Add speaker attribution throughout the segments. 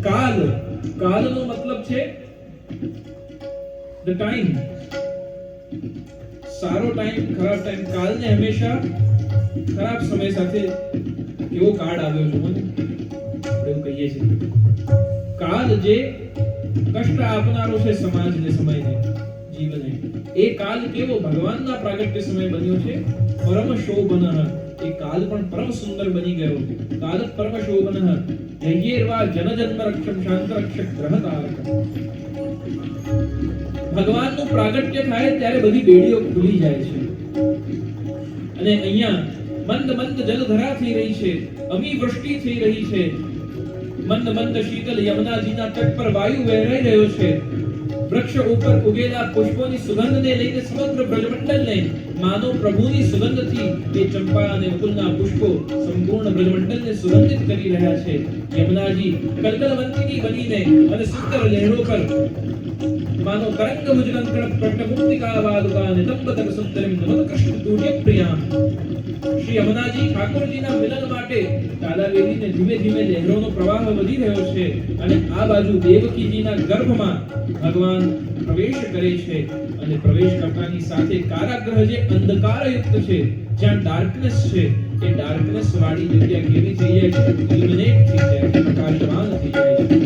Speaker 1: કાલ, કાલનો મતલબ છે ધ ટાઈમ, સારો ટાઈમ, ખરાબ ટાઈમ. કાલને હંમેશા ખરાબ સમય સાથે કેવો કાર્ડ આવ્યો છે મને આપણે એવું કહીએ છીએ. કાલ જે કષ્ટ આપનારો છે સમાજને, સમયને, જીવને, એ કાલ કેવો ભગવાનના પ્રાગટ્ય સમય બન્યો છે. પરમ શોભનઃ, એ કાલ પણ પરમ સુંદર બની ગયો. કાલ પરમ શોભનઃ યય્યેર્વા જનજન્મ રક્ષમ શાંત રક્ષક ગ્રહતારક. ભગવાનનું પ્રાગટ્ય થાય ત્યારે બધી બેડીઓ ખુલી જાય છે. અને અહીંયા મંદ મંદ જલધરા થઈ રહી છે, અમી વૃષ્ટિ થઈ રહી છે. મંદ મંદ શીતલ યમુનાજીના તટ પર વાયુ વહેરાઈ રહ્યો છે. વૃક્ષ ઉપર ઉગેલા પુષ્પોની સુગંધને લઈને સમગ્ર બ્રજમંડળને માનો પ્રભુની સુગંધથી એ ચંપા અને મુકુલના પુષ્પો સંપૂર્ણ બ્રજમંડળને સુગંધિત કરી રહ્યા છે. યમુનાજી કલકલવંતિની બનીને અને સુંદર લહેરો પર માનો તરંગ ભુજગંકણ પ્રટમુક્તિકા વાદુકા નિતંબતક સુંદરીમ નમત કૃષ્ણ તુર્ય પ્રિયા. શ્રી યમુનાજી ઠાકોરજીના મિલન માટે કાલાવેલીને ધીમે ધીમે લહેરોનો પ્રવાહ વધી રહ્યો છે. અને આ બાજુ દેવકીજીના ગર્ભમાં ભગવાન પ્રવેશ કરે છે. અને પ્રવેશ કરતાની સાથે કારાગૃહ જે અંધકારયુક્ત છે, જ્યાં ડાર્કનેસ છે, એ ડાર્કનેસ વાળી જગ્યા કેવી થઈ જાય છે? ઇલ્યુમિનેટ થઈ જાય છે, પ્રકાશવાન થઈ જાય છે.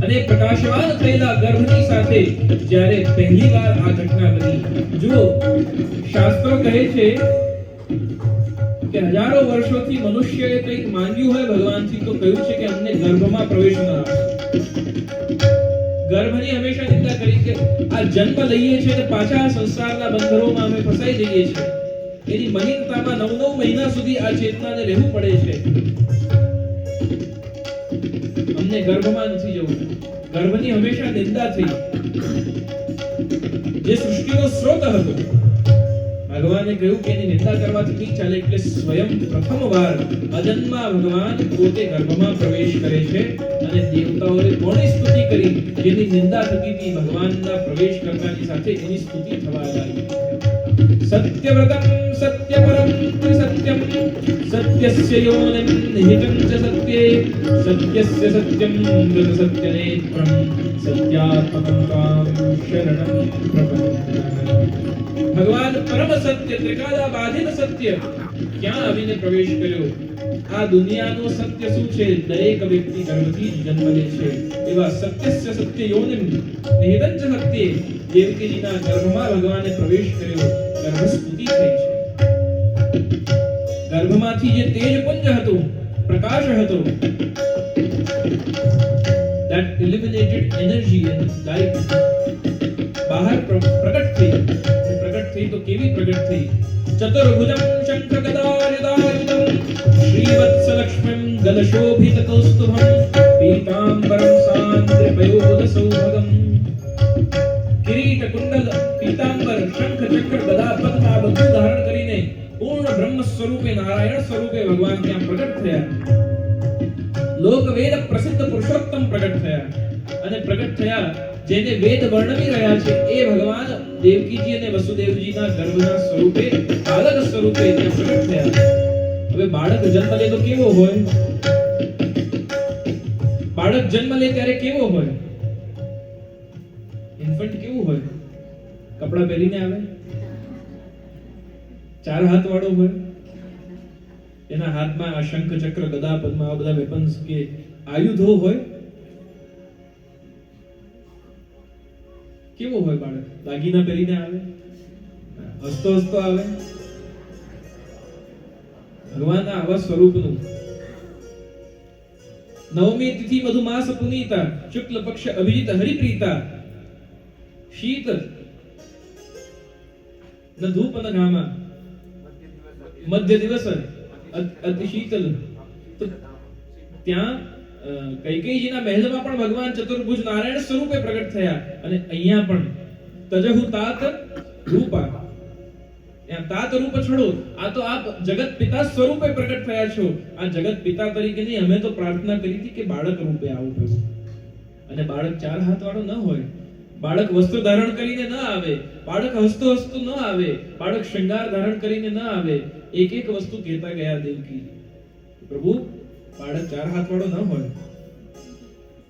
Speaker 1: અને પ્રકાશવાન થયેલા ગર્ભની સાથે જ્યારે પહેલીવાર આ ઘટના બની, જો શાસ્ત્રો કહે છે કે હજારો વર્ષોથી મનુષ્યએ કંઈક માંગ્યું હોય ભગવાનથી, તો કહ્યું છે કે અમને ગર્ભમાં પ્રવેશ ન આપો. ગર્ભની હંમેશા નિંદા કરી કે આ જન્મ લઈએ છીએ અને પાછા સંસારના બંધરોમાં અમે ફસાઈ જઈએ છીએ. એની મહિનતામાં 9 મહિના સુધી આ ચેતનાને રહેવું પડે છે. અમને ગર્ભમાં નથી જવું. ગર્ભની હંમેશા નિંદા થઈ. જે સૃષ્ટિનો સ્ત્રોત હતો, ભગવાને કહ્યું કે એની નિંદા કરવાથી નહીં ચાલે. એટલે સ્વયં પ્રથમવાર અજન્મા ભગવાન પોતે ગર્ભમાં પ્રવેશ કરે છે. અને દેવતાઓએ કોની સ્તુતિ કરી? જેની નિંદા થતી હતી, ભગવાનના પ્રવેશ કરતાની સાથે એની સ્તુતિ થવા લાગી. સત્યવ્રતમ સત્યપરમ ત્રિસત્યમ સત્યસ્ય યોનિમ નિહિતં ચ સત્યે સત્યસ્ય સત્યમ ગત સત્યનેત્રમ સત્યાત્મકં ત્વામ શરણં પ્રપદ્યે. ભગવાન પરમ સત્ય, ત્રિકાલા બાધિત સત્ય ક્યાં આવીને પ્રવેશ કર્યો? આ દુનિયાનું સત્ય શું છે? દરેક વ્યક્તિ ગર્ભથી જન્મ લે છે. એવા સત્યસ્ય સત્ય યોનિમ નિહિતં ચ સત્યે, દેવકીજીના ગર્ભમાં ભગવાને પ્રવેશ કર્યો. ગર્ભસ્તુતિ થઈ છે. ગર્ભમાંથી જે તેજપુંજ હતું, પ્રકાશ હતો, that illuminated energy and light બહાર પ્રગટ થઈ. પ્રગટ થઈ તો કેવી પ્રગટ થઈ? ચતુર્ભુજમ શંખ ગદાયુધમ શ્રીવત્સ લક્ષ્મીમ ગલશોભિત કૌસ્તુભમ પીતાંબરમ સાંદ્રપયોદ સૌભગમ. કિરીટ, કુંડલ, પીતાંબર, શંખ, ચક્ર, ગદા, પદ્મ આ બધું ધારણ કરીને પૂર્ણ બ્રહ્મ સ્વરૂપે, નારાયણ સ્વરૂપે ભગવાન ત્યાં પ્રગટ થયા. લોક વેદ પ્રસિદ્ધ પુરુષોત્તમ પ્રગટ થયા. અને પ્રગટ થયા જેને વેદ વર્ણવી રહ્યા છે એ ભગવાન દેવકીજી અને વસુદેવજીના ગર્ભના સ્વરૂપે, બાળક સ્વરૂપે ત્યાં પ્રગટ થયા. હવે બાળક જન્મ લે તો કેવો હોય? બાળક જન્મ લે ત્યારે કેવો હોય? ઇન્ફન્ટ કેવું હોય? કપડા પહેરીને આવે, 4 હાથ વાળો હોય, એના હાથમાં આ શંખ, ચક્ર, ગદા, પદ્મ આ બધા વેપન્સ કે આયુધો હોય. કેવો હોય બાળક? દાગીના પહેરીને આવે, હસતો હસતો આવે. ભગવાનના આવા સ્વરૂપનું નવમી તિથિ મધુમાસ પુનીતા શુક્લ પક્ષ અભિજીત હરિપ્રીતા શીત ન ધૂપ ન ઘામા મધ્ય દિવસ અતિ શીતલ. તો ત્યાં કૈકેયીજીના મહેલમાં પણ ભગવાન ચતુર્ભુજ નારાયણ સ્વરૂપે પ્રગટ થયા. અને અહીંયા પણ તજહુ તાત રૂપા, ત્યાં તાત રૂપ છોડો, આ તો આપ જગત પિતા સ્વરૂપે પ્રગટ થયા છો. આ જગત પિતા તરીકે નહીં, અમે તો પ્રાર્થના કરી હતી કે બાળક રૂપે આવો પ્રભુ. અને બાળક 4 હાથ વાળો ન હોય, બાળક વસ્ત્ર ધારણ કરીને ન આવે, બાળક હસતો હસતો ન આવે, બાળક શ્રૃંગાર ધારણ કરીને ન આવે. એક એક વસ્તુ કહેતા ગયા દેવકી, પ્રભુ બાળક 4 હાથ વાળો ન હોય.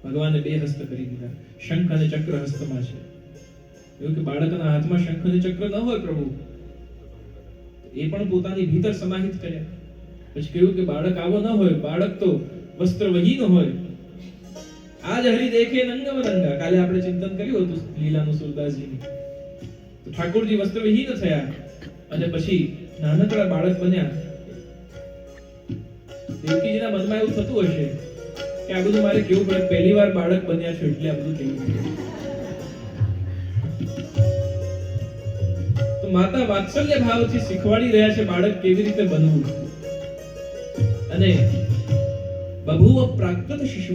Speaker 1: ભગવાને 2 હસ્ત કરી દીધા. શંખ અને ચક્ર હસ્તમાં છે. એવું કે બાળકના હાથમાં શંખ અને ચક્ર ન હોય પ્રભુ, એ પણ પોતાની ભીતર સમાહિત કર્યા. પછી કહ્યું કે બાળક આવો ન હોય, બાળક તો વસ્ત્ર વહીન હોય. આજ હરિ દેખે નંગમ નંગા. કાલે આપણે ચિંતન કર્યું હતું લીલાનું સુરદાસજીની. તો ઠાકોરજી વસ્ત્ર વિહીન થયા અને પછી નાનકડા બાળક બન્યા. દેવકીજીના મનમાં એવું થતું હશે કે આ બધું મારે કેવું પડે, પહેલી વાર બાળક બન્યા છે એટલે આ બધું કેવું પડે. તો માતા વાત્સલ્ય ભાવથી શીખવાડી રહ્યા છે બાળક કેવી રીતે બનવું. અને બભુવ પ્રાકૃત શિશુ,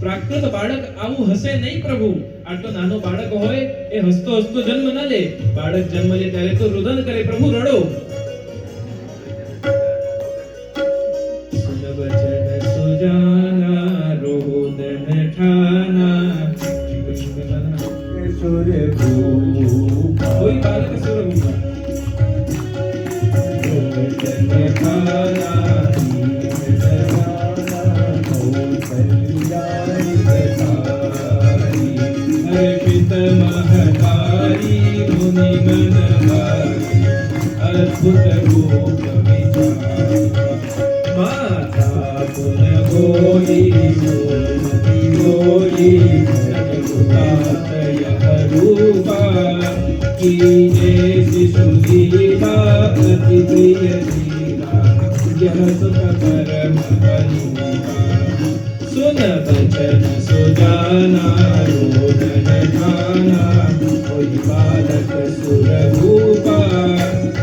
Speaker 1: પ્રાકૃત બાળક આવું હશે નહીં પ્રભુ. આટલો નાનો બાળક હોય એ હસતો હસતો જન્મ ન લે. બાળક જન્મ લે ત્યારે તો રુદન કરે, પ્રભુ રડો. સુન વચન સુજાના રોદન ઠાના સુરભૂપા. કોઈ બાળક સુરભૂપા. રોદન ઠાના महतारी मुनि मनमारी अद्भुत रूप विचार. माता पुन गोई गोमती गोई जगुतात यह रूपा कीजे शिशु लीला अति प्रिय लीला यह सुख परम अनुपा. सुन बचन सुजाना रोदन ठाना कोई बालक सुरभूपा.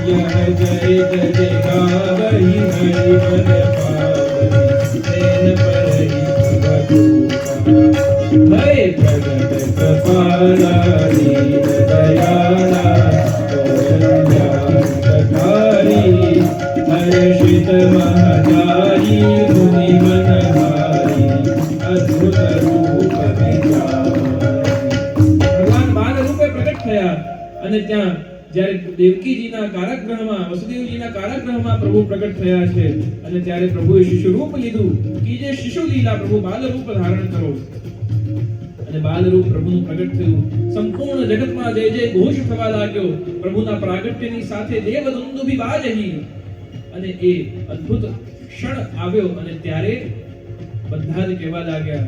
Speaker 1: यह जय जय गावहि हरि मन पावहि तेन परहि भवरूपा. हरे प्रगट कपाला दीन दयाला कटारी हर्षित महदारी मुनि मनहारी अद्भुत रूप विचार. ભગવાન બાલ રૂપે પ્રગટ થયા અને ત્યાં જ્યારે દેવકીજીના કારાગૃહમાં, વસુદેવજીના કારાગૃહમાં પ્રભુ પ્રગટ થયા છે અને ત્યારે પ્રભુએ શિશુ રૂપ લીધું. કીજે શિશુ લીલા, પ્રભુ બાલ રૂપ ધારણ કરો. અને બાલ રૂપ પ્રભુનું પ્રગટ થયું. સંપૂર્ણ જગતમાં જય જય ઘોષ થવા લાગ્યો. પ્રભુના પ્રાગટ્યની સાથે દેવ દુંદુભી વાજહી. અને એ અદ્ભુત ક્ષણ આવ્યો અને ત્યારે બધા જ કહેવા લાગ્યા,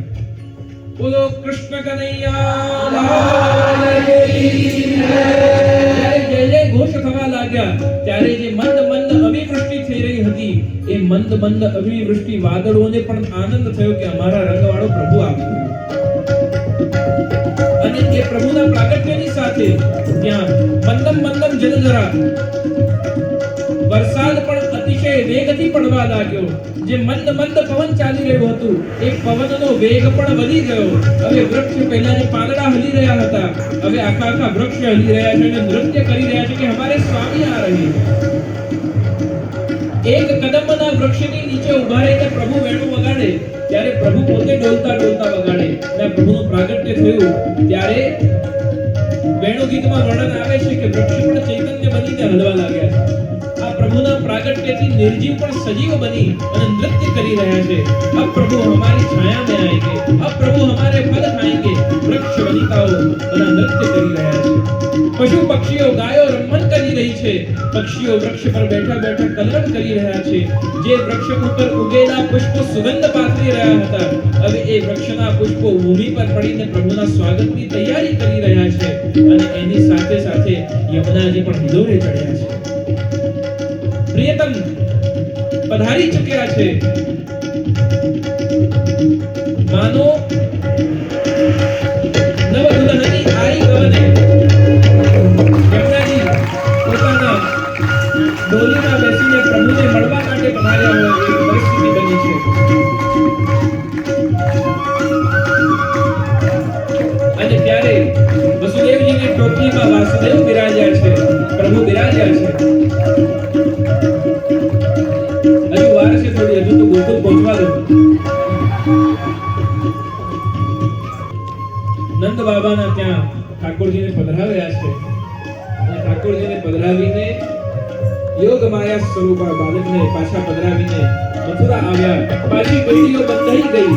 Speaker 1: બોલો કૃષ્ણ કનૈયા લાલ કી જય. જય જય ઘોષ થવા લાગ્યા ત્યારે જે મંદ મંદ અવિવૃષ્ટિ થઈ રહી હતી એ મંદ મંદ અવિવૃષ્ટિ વાદળોને પણ આનંદ થયો કે અમારા રંગવાળો પ્રભુ આવી ગયો. અને એ પ્રભુના પ્રાગટ્યની સાથે ત્યાં મંદમ મંદમ જલધરા, વરસાદ પણ અતિશય વેગથી પડવા લાગ્યો. જે મંદ મંદ પવન ચાલી રહ્યું હતું એ પવનનો વેગ પણ વધી ગયો. હવે વૃક્ષ પહેલા જે પાંદડા હલી રહ્યા હતા હવે આખા આખા વૃક્ષ હલી રહ્યા છે અને નૃત્ય કરી રહ્યા છે કે હમારે સ્વામી આ રહે. એક કદમના વૃક્ષની નીચે ઉભા રહીને પ્રભુ વેણુ વગાડે ત્યારે પ્રભુ પોતે ડોલતા ડોલતા વગાડે. અને પ્રભુનું પ્રાગટ્ય થયું ત્યારે વેણુ ગીતમાં વર્ણન આવે છે કે વૃક્ષ પણ ચૈતન્ય બનીને હલવા લાગ્યા છે. આ પ્રભુના પ્રાગટ્યથી નિર્જીવ પણ સજીવ બની અને નૃત્ય કરી રહ્યા છે. અબ પ્રભુ હમારી છાયા में आएंगे, अब प्रभु हमारे फल खाएंगे. વૃક્ષ વનિતાઓ બધા નૃત્ય કરી રહ્યા છે. પશુ પક્ષીઓ ગાયો રમણ કરી રહી છે. પક્ષીઓ વૃક્ષ પર બેઠા બેઠા કલરવ કરી રહ્યા છે. જે વૃક્ષ ઉપર ઉગેલા પુષ્પો સુગંધ પાથરી રહ્યા હતા હવે એ વૃક્ષના પુષ્પો ભૂમિ પર પડીને પ્રભુના સ્વાગતની તૈયારી કરી રહ્યા છે. અને એની સાથે સાથે યમુનાજી પણ હિલોરે ચડ્યા છે. પ્રિયતમ પધારી ચૂક્યા છે. માનો નવ દુલ્હની આઈ ગવને યમુનાજી પોતાના ડોલીમાં બેસીને પ્રભુને મળવા માટે પધાર્યા હોય એવી પરિસ્થિતિ બની છે. અને ત્યારે વસુદેવજીની ટોપલીમાં વાસુદેવ બિરાજ્યા છે, પ્રભુ બિરાજ્યા છે. હજુ વાર છે થોડી, હજુ તો ગોકુળ પહોંચવા દો. નંદ બાબાના ત્યાં ઠાકોરજીને પધરાવ્યા છે અને ઠાકોરજીને પધરાવીને યોગ માયા સ્વરૂપા બાળકને પાછા પધરાવીને મથુરા આવ્યા, પાછી પેઢીઓ બંધાઈ ગઈ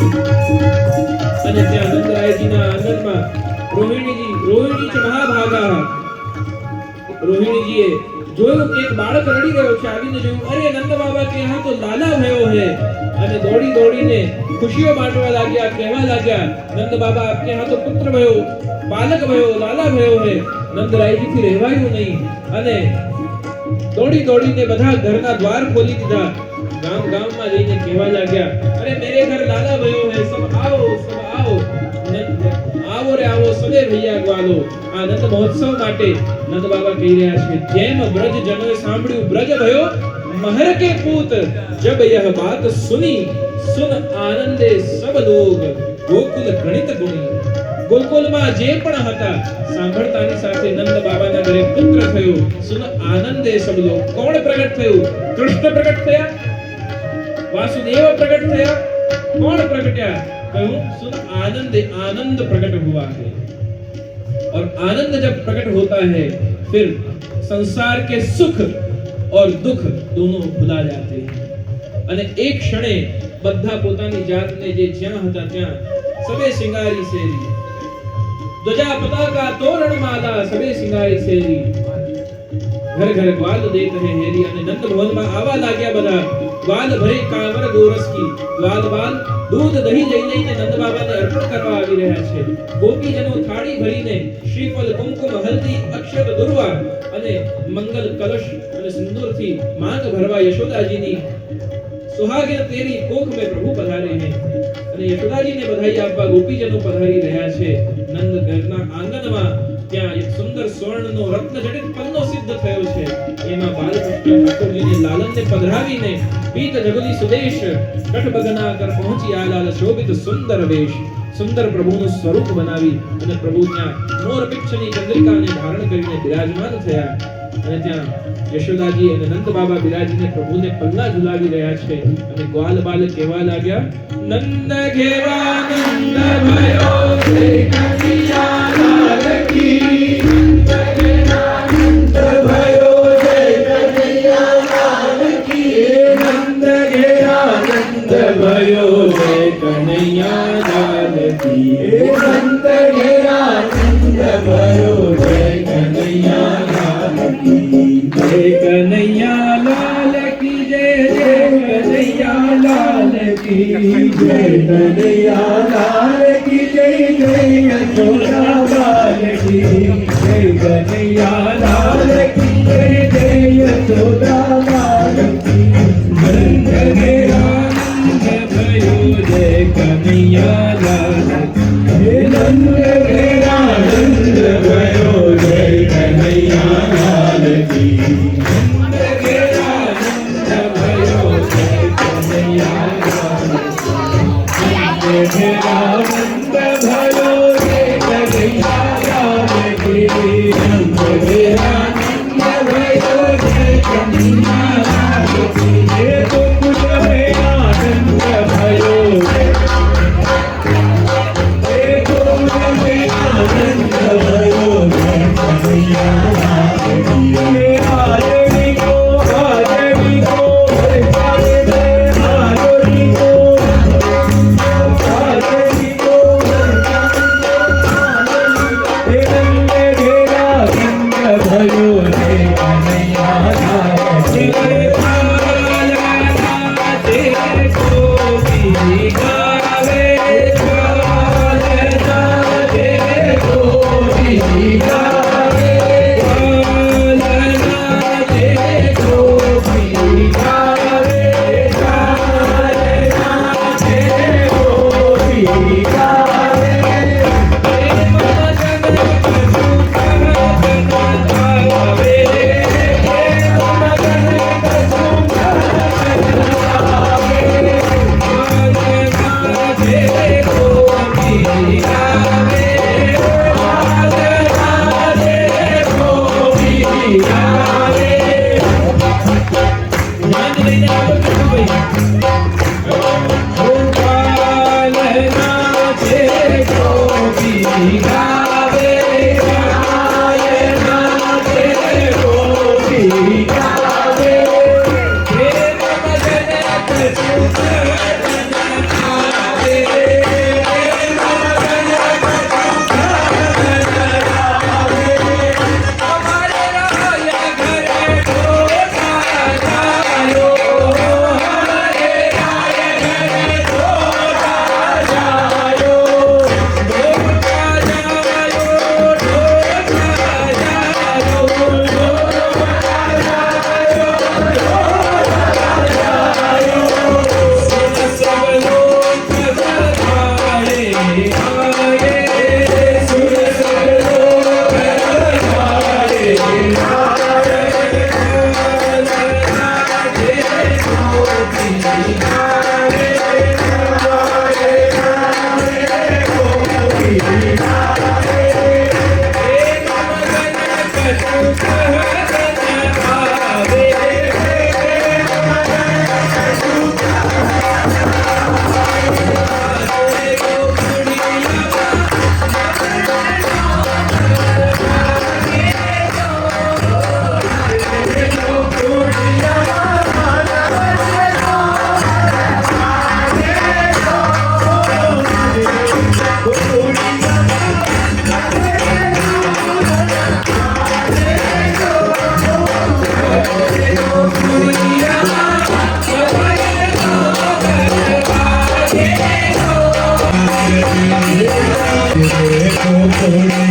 Speaker 1: અને ત્યાં નંદરાયજીના આંગણમાં રોહિણી જ મહાભાગા. રોહિણીજીએ જોયું કે એક બાળક રડી રહ્યો છે. આવીને જોયું, અરે નંદ બાબા કે यहाँ તો લાલા ભયો હે. અને દોડી દોડીને ખુશીઓ બાંટવા લાગ્યા, કહેવા લાગ્યા, નંદ બાબા આપકે यहाँ તો પુત્ર ભયો, બાલક ભયો, લાલા ભયો હે. નંદરાયજી થી રહેવાયું નહીં અને દોડી દોડીને બધા ઘરના દ્વાર ખોલી દીધા. ગામ ગામમાં જઈને કહેવા લાગ્યા, અરે મેરે ઘર લાલા ભયો હે, સબ આવો, સબ આવો. આવો રે આવો, સદે ભૈયા ગ્વાલો. આ નંદ મહોત્સવ માટે નંદ બાબા કહી રહ્યા છે, જેમ બ્રજ જનોએ સાંભળ્યું, બ્રજ ભયો महर के पूत, जब यह बात सुनी, सुन आनंदे सब लोग, गोकुल गणित गुणी. ગોકુલમાં જે પણ હતા સાંભળતાની સાથે નંદ બાબાના ઘરે પુત્ર થયો. સુન આનંદે સબ લોગ. કોણ પ્રગટ થયું? કૃષ્ણ પ્રગટ થયા, વાસુદેવ પ્રગટ થયા. કોણ પ્રગટ્યા? કહ્યું सुन आनंदे, आनंद प्रकट हुआ है. और आनंद जब प्रकट होता है फिर संसार के सुख और दुख दोनों भुला जाते हैं. અને એક ક્ષણે બધા પોતાની જાતને જે જ્યાં હતા ત્યાં સબે સિંગારી શેરી, ધ્વજા પતાકા તોરણ માલા, સબે સિંગારી શેરી, ઘર ઘર ગ્વાલ દેત હે હેરી. અને નંદ ભવનમાં આવા લાગ્યા બધા. ગ્વાલ ભરે કાંવર ગોરસ કી, ગ્વાલ બાલ દૂધ દહીં લઈ લઈને નંદ બાબાને અર્પણ કરવા આવી રહ્યા છે. ગોપીજનો થાળી ભરીને શ્રીફળ, કુમકુમ, હલ્દી, અક્ષત, દુર્વા અને મંગલ કલશ અને સિંદૂરથી માંગ ભરવા યશોદાજીની સુહાગિન તેરી કોખ में प्रभु पधारे हैं. અને યશોદાજીને બધાઈ આપવા ગોપીજનો પધારી રહ્યા છે. નંદ ઘરના આંગણમાં ત્યાં એક સુંદર સ્વર્ણનો રત્ન જડિત પન્નો સિદ્ધ થયો છે. એમાં બાલકૃષ્ણ ઠાકોરજીને લાલનને પધરાવીને પીત જગલી સુદેશ કટબગના કર પહોંચી આલાલ શોભિત સુંદર વેશ. સુંદર પ્રભુનું સ્વરૂપ બનાવી અને પ્રભુ ત્યાં મોર પિચ્છની ચંદ્રિકાને ધારણ કરીને બિરાજમાન થયા. અને ત્યાં યશોદાજી અને નંદ બાબા બિરાજીને પ્રભુને પલ્લા ઝુલાવી રહ્યા છે. અને ગ્વાલ બાલ કહેવા લાગ્યા, નંદ ઘેરા નંદ ભયો રે કનૈયા લાલ કી, નંદ ઘેરા નંદ ભયો રે કનૈયા લાલ કી, નંદ ઘેરા નંદ ભયો રે કનૈયા લાલ કી, નંદ ઘેરા નંદ ભયો રે કનૈયા લાલ કી. जय कन्हैया लाल की जय, जय कन्हैया लाल की जय, कन्हैया लाल की जय, जय यशोदा लाल की जय, कन्हैया लाल की जय, जय यशोदा लाल की. नंद घेरा नंद भयो जय कन्हैया लाल की, नंद घेरा नंद भयो जय कन्हैया लाल की. आनंद भयो रे कन्हैया लाल की, नंद आनंद भयो रे कन्हैया लाल की. ये तो कुछ है आनंद भयो रे, ये तो कुछ है आनंद भयो रे कन्हैया लाल की. ये आरती को आरती को आरती को आरती
Speaker 2: Thank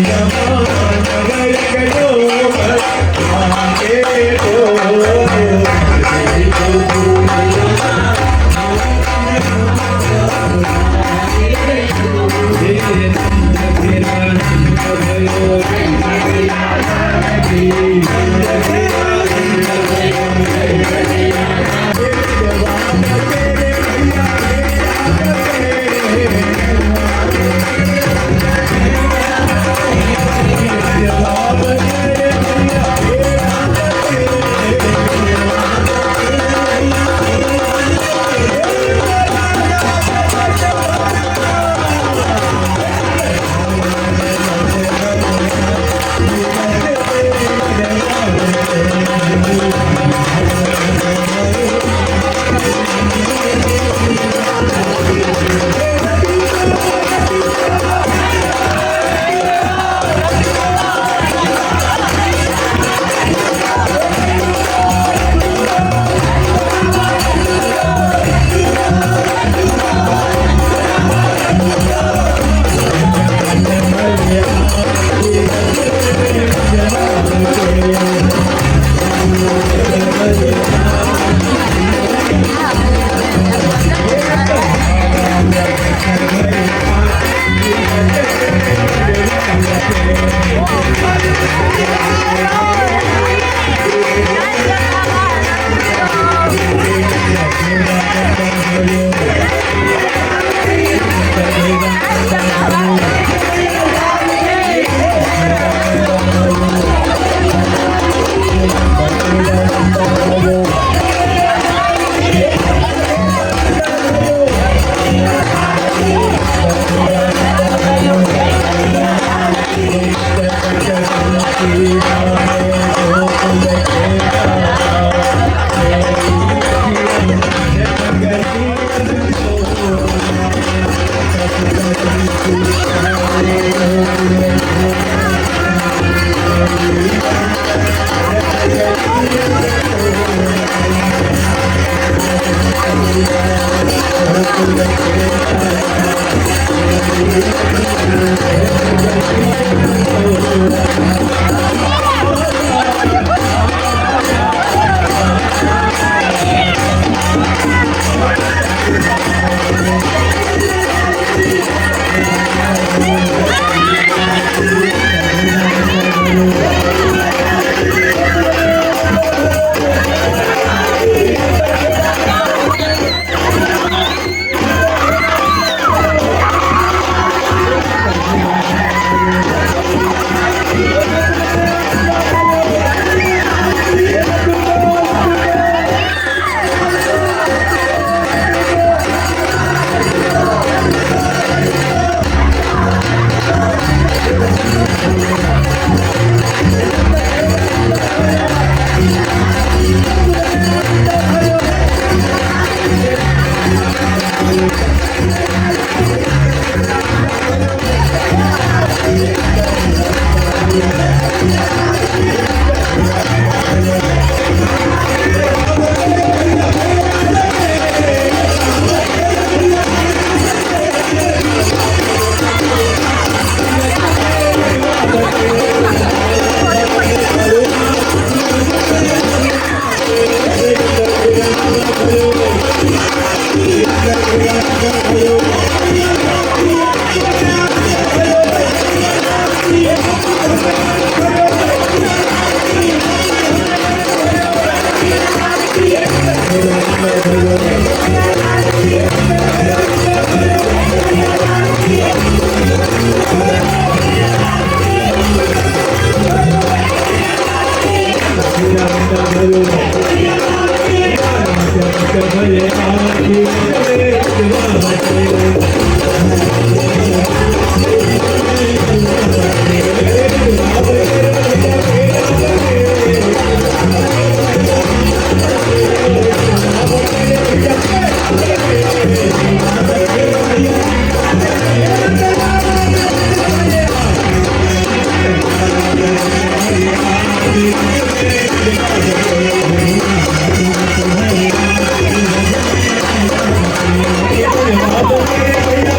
Speaker 2: you.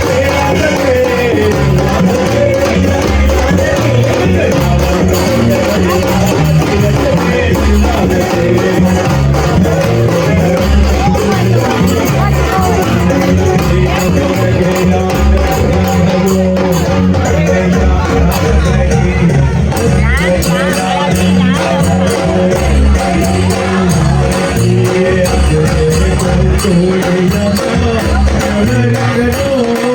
Speaker 1: ઓ